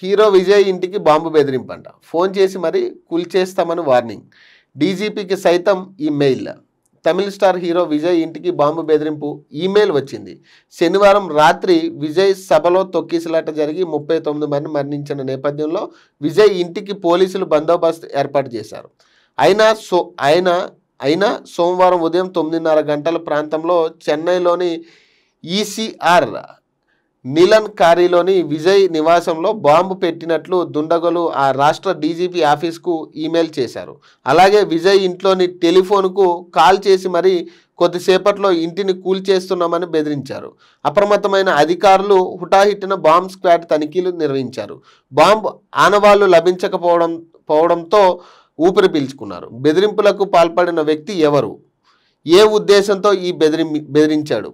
Hero Vijay ఇంటికి bomb బెదిరింపంట. Phone చేసి మరీ కూల్చేస్తామని వార్నింగ్. డీజీపీకి సైతం ఈ మెయిల్. తమిళ స్టార్ హీరో విజయ్ ఇంటికి బాంబు బెదిరింపు ఈమెయిల్ వచ్చింది. శనివారం రాత్రి విజయ్ సభలో తొక్కిసలాట జరిగి 39 మంది మరణించిన నేపథ్యంలో విజయ్ ఇంటికి పోలీసులు బందోబస్తు ఏర్పాటు చేశారు. అయినా సోమవారం ఉదయం 9:30 గంటల ప్రాంతంలో చెన్నైలోని ఈసీఆర్ నీలన్కారిలోని విజయ్ నివాసంలో బాంబు పెట్టినట్లు దుండగులు ఆ రాష్ట్ర డీజీపీ ఆఫీస్కు ఈమెయిల్ చేశారు. అలాగే విజయ్ ఇంట్లోని టెలిఫోన్కు కాల్ చేసి మరీ కొద్దిసేపట్లో ఇంటిని కూల్చేస్తున్నామని బెదిరించారు. అప్రమత్తమైన అధికారులు హుటాహుటిన బాంబ్ స్క్వాడ్ తనిఖీలు నిర్వహించారు. బాంబు ఆనవాళ్లు లభించకపోవడంతో ఊపిరి పీల్చుకున్నారు. బెదిరింపులకు పాల్పడిన వ్యక్తి ఎవరు, ఏ ఉద్దేశంతో ఈ బెదిరించాడు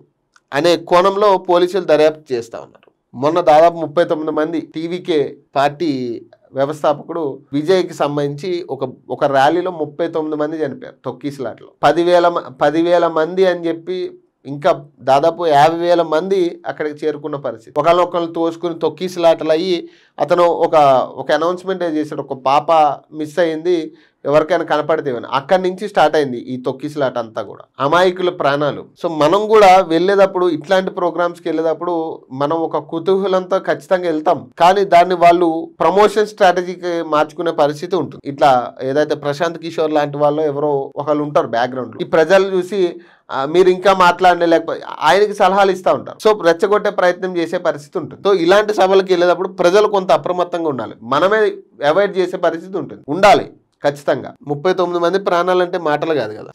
అనే కోణంలో పోలీసులు దర్యాప్తు చేస్తూ ఉన్నారు. మొన్న దాదాపు 39 మంది టీవీకే పార్టీ వ్యవస్థాపకుడు విజయ్కి సంబంధించి ఒక ర్యాలీలో 39 మంది చనిపోయారు తొక్కిసలాటలో. 10,000 మంది అని చెప్పి ఇంకా దాదాపు 50,000 మంది అక్కడికి చేరుకున్న పరిస్థితి. ఒకళ్ళొకళ్ళు తోసుకుని తొక్కిసలాటలు అయ్యి అతను ఒక అనౌన్స్మెంట్ చేశాడు. ఒక పాప మిస్ అయింది, ఎవరికైనా కనపడితే అక్కడి నుంచి స్టార్ట్ అయింది ఈ తొక్కిసలాట అంతా కూడా. అమాయకుల ప్రాణాలు. సో మనం కూడా వెళ్ళేటప్పుడు, ఇట్లాంటి ప్రోగ్రామ్స్కి వెళ్ళేటప్పుడు మనం ఒక కుతూహలంతో ఖచ్చితంగా వెళ్తాం. కానీ దాన్ని వాళ్ళు ప్రమోషన్ స్ట్రాటజీకి మార్చుకునే పరిస్థితి ఉంటుంది. ఇట్లా ఏదైతే ప్రశాంత్ కిషోర్ లాంటి వాళ్ళు ఎవరో ఒకళ్ళు ఉంటారు బ్యాక్గ్రౌండ్. ఈ ప్రజలు చూసి మీరు ఇంకా మాట్లాడండి, లేకపోతే ఆయనకి సలహాలు ఇస్తూ ఉంటారు. సో రెచ్చగొట్టే ప్రయత్నం చేసే పరిస్థితి ఉంటుంది. సో ఇలాంటి సభలకు వెళ్ళేటప్పుడు ప్రజలు కొంత అప్రమత్తంగా ఉండాలి. మనమే అవాయిడ్ చేసే పరిస్థితి ఉండాలి ఖచ్చితంగా. 39 మంది ప్రాణాలంటే మాటలు కాదు కదా.